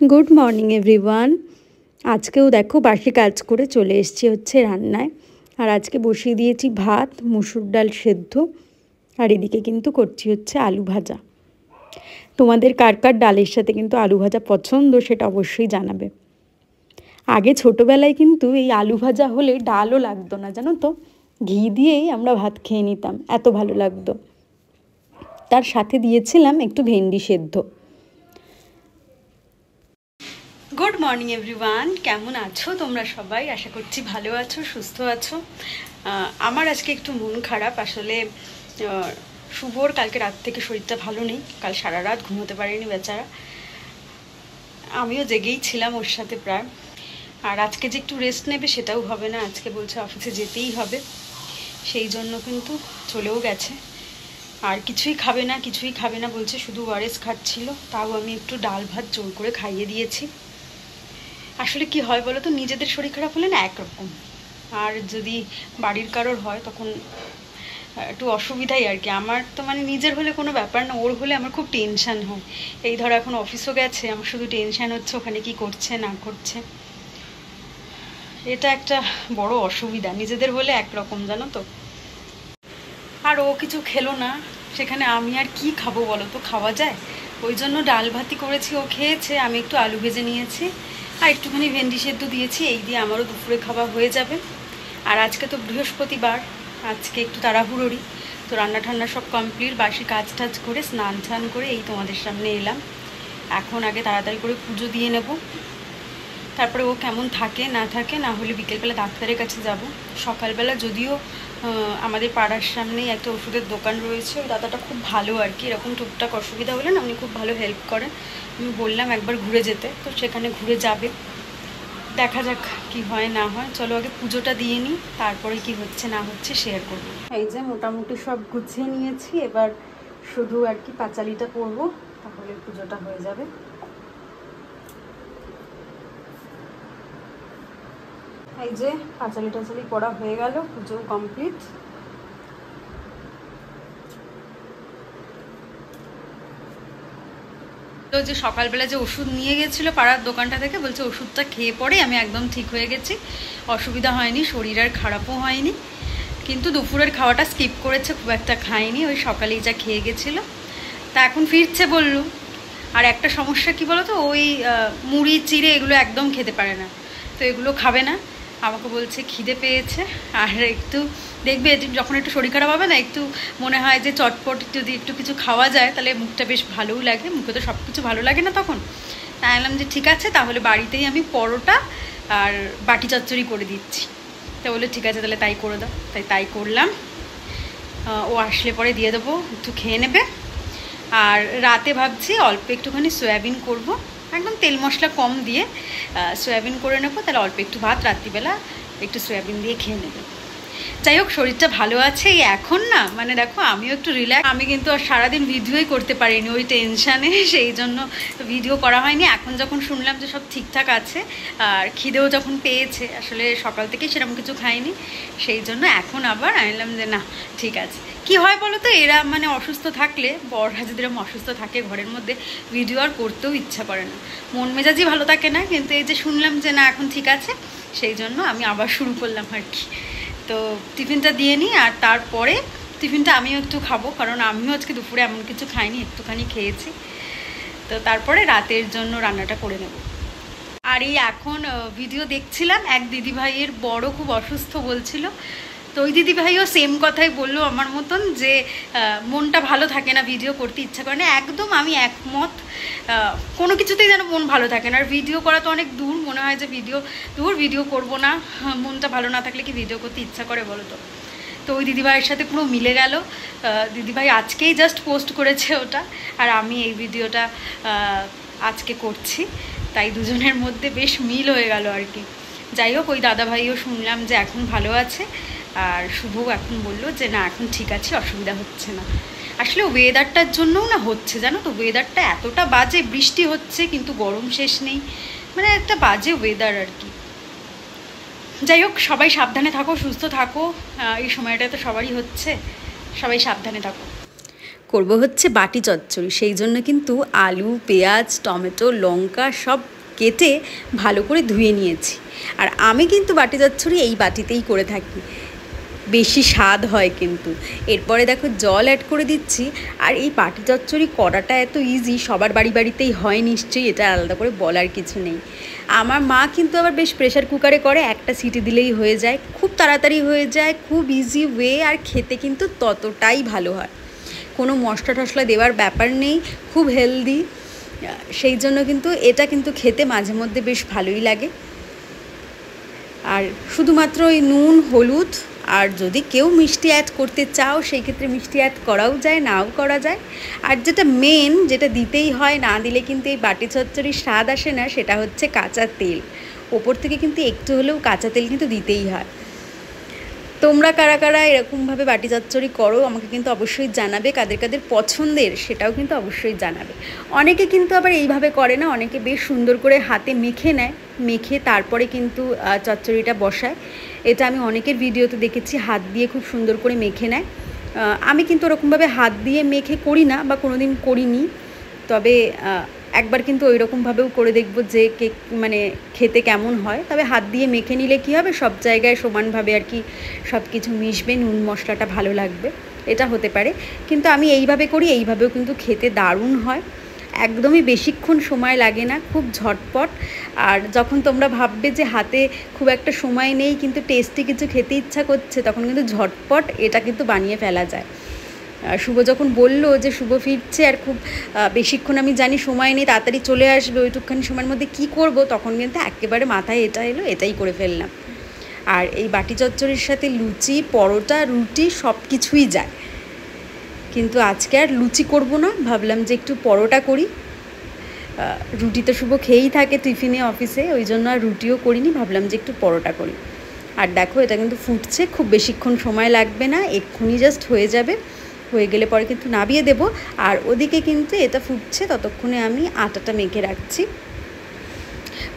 Good morning everyone. आजकेও देखो बासी काज करे चले एसेছি হচ্ছে রান্নায়। আর আজকে বসিয়ে দিয়েছি ভাত, মসুর ডাল সেদ্ধ, আর এদিকে কিন্তু করছি হচ্ছে আলু ভাজা। তোমাদের কার কার ডালের সাথে কিন্তু আলু ভাজা পছন্দ সেটা অবশ্যই জানাবে। আগে ছোটবেলায় কিন্তু এই আলু ভাজা হলে ডালও লাগতো না, জানো তো, ঘি দিয়েই আমরা ভাত খেয়ে নিতাম, এত ভালো লাগতো। তার সাথে দিয়েছিলাম একটু ভেন্ডি সেদ্ধ। गुड मर्निंग एवरीवन, केमन आछो तोमरा सबाई? आशा करछि भालो आछो, सुस्थ आछो। आमार आजके एकटु मन खाराप। आसले शुभर कालके रात थेके शरीरटा भालो नेই, काल सारा रात घुमोते पारेনি बेचारा। आमिও জেগেই ছিলাম ওর সাথে প্রায়। আর আজকে যে একটু রেস্ট নেবে সেটাও হবে না, আজকে বলছে অফিসে যেতেই হবে, সেই জন্য কিন্তু চলেও গেছে। আর কিছুই খাবে না বলছে, শুধু ওআরএস খাচ্ছিল। তাও আমি একটু ডাল ভাত জোর করে খাইয়ে দিয়েছি। আসলে কি হয় বলো তো, নিজেদের শরীর খারাপ হলে না একরকম, আর যদি বাড়ির কারোর হয় তখন একটু অসুবিধাই আর কি। আমার তো মানে নিজের হলে কোনো ব্যাপার না, ওর হলে আমার খুব টেনশান হয়। এই ধরো এখন অফিসও গেছে, আমার শুধু টেনশান হচ্ছে ওখানে কি করছে না করছে। এটা একটা বড় অসুবিধা, নিজেদের হলে একরকম, জানো তো। আর ও কিছু খেলো না, সেখানে আমি আর কি খাবো বলো তো, খাওয়া যায়? ওই জন্য ডাল ভাতই করেছি, ও খেয়েছে। আমি একটু আলু ভেজে নিয়েছি আর একটুখানি ভেন্ডি সেদ্ধ দিয়েছি, এই দিয়ে আমারও দুপুরে খাওয়া হয়ে যাবে। আর আজকে তো বৃহস্পতিবার, আজকে একটু তাড়াহুড়োরই, তো রান্না ঠান্না সব কমপ্লিট, বাসি কাজ টাজ করে স্নান টান করে এই তোমাদের সামনে এলাম। এখন আগে তাড়াতাড়ি করে পুজো দিয়ে নেব, তারপরে ও কেমন থাকে না থাকে, না হলে বিকেলবেলা ডাক্তারের কাছে যাব। সকালবেলা যদিও আমাদের পাড়ার সামনেই একটা ওষুধের দোকান রয়েছে, ওই দাদাটা খুব ভালো আর কি, এরকম টুকটাক অসুবিধা হলে না উনি খুব ভালো হেল্প করেন। আমি বললাম একবার ঘুরে যেতে, তো সেখানে ঘুরে যাবে, দেখা যাক কি হয় না হয়। চলো আগে পুজোটা দিয়ে নিই, তারপরে কি হচ্ছে না হচ্ছে শেয়ার করবো। এই যে মোটামুটি সব গুছিয়ে নিয়েছি, এবার শুধু আর কি পাঁচালিটা পরবো, তাহলে পুজোটা হয়ে যাবে। এই যে পাঁচালি টাচালি পড়া হয়ে গেল, পুজো কমপ্লিট। তো যে সকালবেলা যে ওষুধ নিয়ে গেছিলো পাড়ার দোকানটা থেকে, বলছে ওষুধটা খেয়ে পরে আমি একদম ঠিক হয়ে গেছি, অসুবিধা হয়নি, শরীর আর খারাপও হয়নি। কিন্তু দুপুরের খাওয়াটা স্কিপ করেছে, খুব একটা খায়নি, ওই সকালেই যা খেয়ে গেছিলো। তা এখন ফিরছে বললো। আর একটা সমস্যা কি বলো তো, ওই মুড়ি চিড়ে এগুলো একদম খেতে পারে না, তো এগুলো খাবে না। আমাকে বলছে খিদে পেয়েছে, আর একটু দেখবে যখন একটু শরীর খারাপ হবে না, একটু মনে হয় যে চটপট যদি একটু কিছু খাওয়া যায় তাহলে মুখটা বেশ ভালোও লাগে, মুখে তো সব কিছু ভালো লাগে না তখন। তাই বললাম যে ঠিক আছে, তাহলে বাড়িতেই আমি পরোটা আর বাটি চচ্চড়ি করে দিচ্ছি। তা বলে ঠিক আছে তাহলে তাই করে দাও, তাই করলাম। ও আসলে পরে দিয়ে দেবো, একটু খেয়ে নেবে। আর রাতে ভাবছি অল্প একটুখানি সয়াবিন করব, একদম তেল মশলা কম দিয়ে সয়াবিন করে নেবো, তাহলে অল্প একটু ভাত রাত্রিবেলা একটু সয়াবিন দিয়ে খেয়ে নেবে। যাই হোক, শরীরটা ভালো আছে এই এখন না, মানে দেখো আমিও একটু রিল্যাক্স। আমি কিন্তু আর সারাদিন ভিডিওই করতে পারিনি ওই টেনশানে, সেই জন্য ভিডিও করা হয়নি। এখন যখন শুনলাম যে সব ঠিকঠাক আছে আর খিদেও যখন পেয়েছে, আসলে সকাল থেকেই সেরকম কিছু খাইনি, সেই জন্য এখন আবার আনলাম যে না ঠিক আছে। কি হয় বলো তো, এরা মানে অসুস্থ থাকলে, বড়রা যদি এরকম অসুস্থ থাকে ঘরের মধ্যে, ভিডিও আর করতেও ইচ্ছা করে না, মন মেজাজই ভালো থাকে না। কিন্তু এই যে শুনলাম যে না এখন ঠিক আছে, সেই জন্য আমি আবার শুরু করলাম আর কি। তো টিফিনটা দিয়ে নিই, আর তারপরে টিফিনটা আমিও একটু খাবো, কারণ আমিও আজকে দুপুরে এমন কিছু খাইনি, একটুখানি খেয়েছি। তো তারপরে রাতের জন্য রান্নাটা করে নেব। আর এই এখন ভিডিও দেখছিলাম, এক দিদিভাইয়ের বড় খুব অসুস্থ বলছিল, তো ওই দিদিভাইও সেম কথাই বললো আমার মতন, যে মনটা ভালো থাকে না, ভিডিও করতে ইচ্ছা করে না। একদম আমি একমত, কোনো কিছুতেই যেন মন ভালো থাকে না। আর ভিডিও করা তো অনেক দূর, মনে হয় যে ভিডিও করব না, মনটা ভালো না থাকলে কি ভিডিও করতে ইচ্ছা করে বলো তো। তো ওই দিদিভাইয়ের সাথে পুরো মিলে গেল। দিদিভাই আজকেই জাস্ট পোস্ট করেছে ওটা, আর আমি এই ভিডিওটা আজকে করছি, তাই দুজনের মধ্যে বেশ মিল হয়ে গেল আর কি। যাই হোক, ওই দাদাভাইও শুনলাম যে এখন ভালো আছে, আর শুভও এখন বললো যে না এখন ঠিক আছে, অসুবিধা হচ্ছে না। আসলে ওয়েদারটার জন্যও না হচ্ছে, জানো তো, ওয়েদারটা এতটা বাজে, বৃষ্টি হচ্ছে কিন্তু গরম শেষ নেই, মানে একটা বাজে ওয়েদার আর কি। যাই হোক, সবাই সাবধানে থাকো, সুস্থ থাকো, এই সময়টা তো সবারই হচ্ছে, সবাই সাবধানে থাকো। করব হচ্ছে বাটি চচ্চড়ি। সেই জন্য কিন্তু আলু, পেঁয়াজ, টমেটো, লঙ্কা সব কেটে ভালো করে ধুয়ে নিয়েছি। আর আমি কিন্তু বাটি চচ্চড়ি এই বাটিতেই করে থাকি, বেশি স্বাদ হয় কিন্তু। এরপরে দেখো জল অ্যাড করে দিচ্ছি। আর এই বাটি চচ্চড়ি করাটা এত ইজি, সবার বাড়িতেই হয় নিশ্চয়ই, এটা আলাদা করে বলার কিছু নেই। আমার মা কিন্তু আবার বেশ প্রেশার কুকারে করে, একটা সিটি দিলেই হয়ে যায়, খুব তাড়াতাড়ি হয়ে যায়, খুব ইজি ওয়ে, আর খেতে কিন্তু ততটাই ভালো হয়। কোনো মশলা টশলা দেওয়ার ব্যাপার নেই, খুব হেলদি। সেই জন্য কিন্তু এটা কিন্তু খেতে মাঝে মধ্যে বেশ ভালোই লাগে। আর শুধুমাত্র ওই নুন, হলুদ, আর যদি কেউ মিষ্টি অ্যাড করতে চাও সেই ক্ষেত্রে মিষ্টি অ্যাড করাও যায়, নাও করা যায়। আর যেটা মেন, যেটা দিতেই হয়, না দিলে কিন্তু এই বাটি চচ্চড়ির স্বাদ আসে না, সেটা হচ্ছে কাঁচা তেল। ওপর থেকে কিন্তু একটু হলেও কাঁচা তেল কিন্তু দিতেই হয়। তোমরা কারা কারা এরকমভাবে বাটি চচ্চড়ি করো আমাকে কিন্তু অবশ্যই জানাবে, কাদের কাদের পছন্দের সেটাও কিন্তু অবশ্যই জানাবে। অনেকে কিন্তু আবার এইভাবে করে না, অনেকে বেশ সুন্দর করে হাতে মেখে নেয়, মেখে তারপরে কিন্তু চচ্চড়িটা বসায়। এটা আমি অনেকের ভিডিওতে দেখেছি, হাত দিয়ে খুব সুন্দর করে মেখে নেয়। আমি কিন্তু ওরকমভাবে হাত দিয়ে মেখে করি না, বা কোনো দিন করিনি। তবে একবার কিন্তু ওই রকমভাবেও করে দেখবো যে কেক মানে খেতে কেমন হয়। তবে হাত দিয়ে মেখে নিলে কী হবে, সব জায়গায় সমানভাবে আর কি সব কিছু মিশবে, নুন মশলাটা ভালো লাগবে, এটা হতে পারে। কিন্তু আমি এইভাবে করি, এইভাবেও কিন্তু খেতে দারুণ হয়, একদমই বেশিক্ষণ সময় লাগে না, খুব ঝটপট। আর যখন তোমরা ভাববে যে হাতে খুব একটা সময় নেই কিন্তু টেস্টি কিছু খেতে ইচ্ছা করছে, তখন কিন্তু ঝটপট এটা কিন্তু বানিয়ে ফেলা যায়। শুভ যখন বললো যে শুভ ফিরছে আর খুব বেশিক্ষণ আমি জানি সময় নেই, তাড়াতাড়ি চলে আসবে, ওইটুকখানি সময়ের মধ্যে কী করব, তখন কিন্তু একেবারে মাথায় এটা এলো, এটাই করে ফেললাম। আর এই বাটি চচ্চড়ির সাথে লুচি, পরোটা, রুটি সব কিছুই যায়। কিন্তু আজকে আর লুচি করব না, ভাবলাম যে একটু পরোটা করি। রুটি তো শুভ খেয়েই থাকে টিফিনে, অফিসে, ওই জন্য আর রুটিও করিনি, ভাবলাম যে একটু পরোটা করি। আর দেখো এটা কিন্তু ফুটছে, খুব বেশিক্ষণ সময় লাগবে না, এক্ষুনি জাস্ট হয়ে যাবে। হয়ে গেলে পরে কিন্তু নামিয়ে দেবো। আর ওদিকে কিন্তু এটা ফুটছে, ততক্ষণে আমি আটাটা মেখে রাখছি।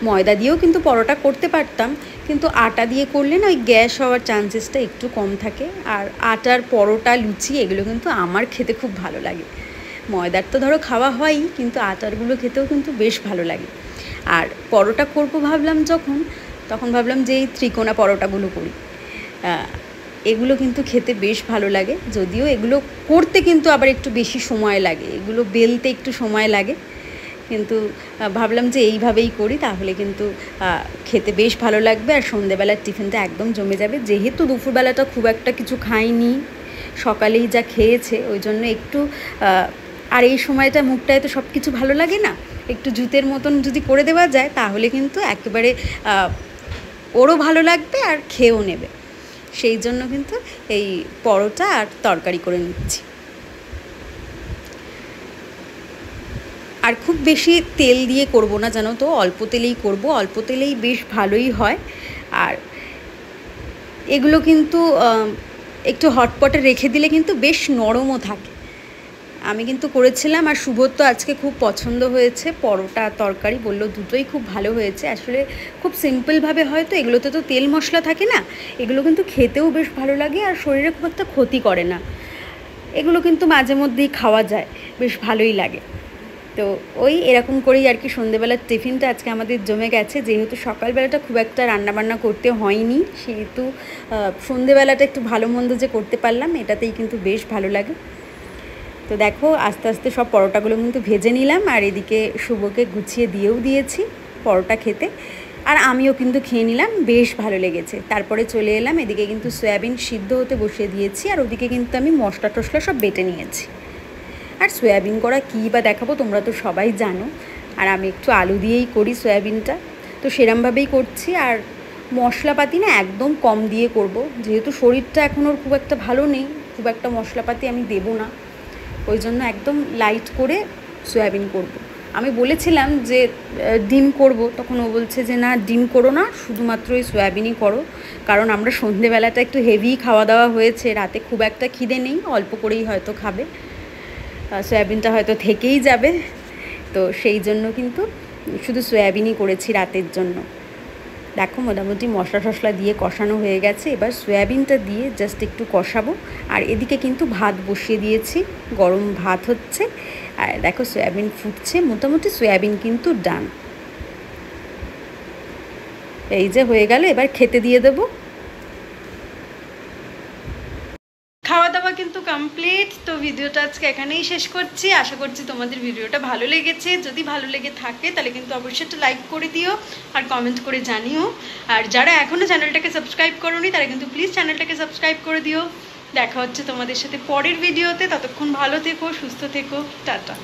ময়দা দিয়েও কিন্তু পরোটা করতে পারতাম, কিন্তু আটা দিয়ে করলে না ওই গ্যাস হওয়ার চান্সেসটা একটু কম থাকে। আর আটার পরোটা, লুচি এগুলো কিন্তু আমার খেতে খুব ভালো লাগে। ময়দার তো ধরো খাওয়া হয়ই, কিন্তু আটারগুলো খেতেও কিন্তু বেশ ভালো লাগে। আর পরোটা করবো ভাবলাম তখন ভাবলাম যে এই ত্রিকোণা পরোটাগুলো করি। এগুলো কিন্তু খেতে বেশ ভালো লাগে, যদিও এগুলো করতে কিন্তু আবার একটু বেশি সময় লাগে, এগুলো বেলতে একটু সময় লাগে, কিন্তু ভাবলাম যে এইভাবেই করি, তাহলে কিন্তু খেতে বেশ ভালো লাগবে। আর সন্ধেবেলার টিফিনটা একদম জমে যাবে, যেহেতু দুপুরবেলাটা খুব একটা কিছু খাইনি, সকালেই যা খেয়েছে, ওই জন্য একটু আর এই সময়টা মুখটায় তো সব কিছু ভালো লাগে না, একটু জুতের মতন যদি করে দেওয়া যায় তাহলে কিন্তু একেবারে ওরও ভালো লাগবে আর খেয়েও নেবে। সেই জন্য কিন্তু এই পরোটা আর তরকারি করে নিচ্ছি। আর খুব বেশি তেল দিয়ে করব না, জানো তো, অল্প তেলেই করব, অল্প তেলেই বেশ ভালোই হয়। আর এগুলো কিন্তু একটু হটপটে রেখে দিলে কিন্তু বেশ নরমও থাকে। আমি কিন্তু করেছিলাম, আর শুভর তো আজকে খুব পছন্দ হয়েছে, পরোটা আর তরকারি বললো দুটোই খুব ভালো হয়েছে। আসলে খুব সিম্পলভাবে হয় তো, এগুলোতে তো তেল মশলা থাকে না, এগুলো কিন্তু খেতেও বেশ ভালো লাগে আর শরীরে খুব একটা ক্ষতি করে না। এগুলো কিন্তু মাঝে মধ্যেই খাওয়া যায়, বেশ ভালোই লাগে। তো ওই এরকম করেই আর কি সন্ধ্যেবেলার টিফিনটা আজকে আমাদের জমে গেছে। যেহেতু সকালবেলাটা খুব একটা রান্নাবান্না করতে হয়নি, সেহেতু সন্ধ্যেবেলাটা একটু ভালো মন্দ যে করতে পারলাম, এটাতেই কিন্তু বেশ ভালো লাগে। তো দেখো আস্তে আস্তে সব পরোটাগুলো কিন্তু ভেজে নিলাম, আর এদিকে শুভকে গুছিয়ে দিয়েও দিয়েছি পরোটা খেতে, আর আমিও কিন্তু খেয়ে নিলাম, বেশ ভালো লেগেছে। তারপরে চলে এলাম এদিকে, কিন্তু সয়াবিন সিদ্ধ হতে বসিয়ে দিয়েছি, আর ওদিকে কিন্তু আমি মশলা টশলা সব বেটে নিয়েছি। আর সয়াবিন করা কী বা দেখাবো, তোমরা তো সবাই জানো। আর আমি একটু আলু দিয়েই করি সয়াবিনটা, তো সেরমভাবেই করছি। আর মশলাপাতি না একদম কম দিয়ে করব, যেহেতু শরীরটা এখন ওর খুব একটা ভালো নেই, খুব একটা মশলাপাতি আমি দেবো না, ওই জন্য একদম লাইট করে সয়াবিন করব। আমি বলেছিলাম যে ডিম করব, তখন ও বলছে যে না, ডিম করো না, শুধুমাত্র ওই সয়াবিনই করো, কারণ আমরা সন্ধেবেলাটা একটু হেভি খাওয়া দাওয়া হয়েছে, রাতে খুব একটা খিদে নেই, অল্প করেই হয়তো খাবে, সয়াবিনটা হয়তো থেকেই যাবে, তো সেই জন্য কিন্তু শুধু সয়াবিনই করেছি রাতের জন্য। দেখো মোটামুটি মশলা টশলা দিয়ে কষানো হয়ে গেছে, এবার সয়াবিনটা দিয়ে জাস্ট একটু কষাবো। আর এদিকে কিন্তু ভাত বসিয়ে দিয়েছি, গরম ভাত হচ্ছে। আর দেখো সয়াবিন ফুটছে, মোটামুটি সয়াবিন কিন্তু ডান। এই যে হয়ে গেল, এবার খেতে দিয়ে দেবো। খাওয়া দাওয়া কিন্তু কমপ্লিট। তো ভিডিওটা আজকে এখানেই শেষ করছি। আশা করছি তোমাদের ভিডিওটা ভালো লেগেছে। যদি ভালো লেগে থাকে তাহলে কিন্তু অবশ্যই একটা লাইক করে দিও আর কমেন্ট করে জানিও। আর যারা এখনও চ্যানেলটাকে সাবস্ক্রাইব করোনি তারা কিন্তু প্লিজ চ্যানেলটাকে সাবস্ক্রাইব করে দিও। দেখা হচ্ছে তোমাদের সাথে পরের ভিডিওতে। ততক্ষণ ভালো থেকো, সুস্থ থেকো, টাটা।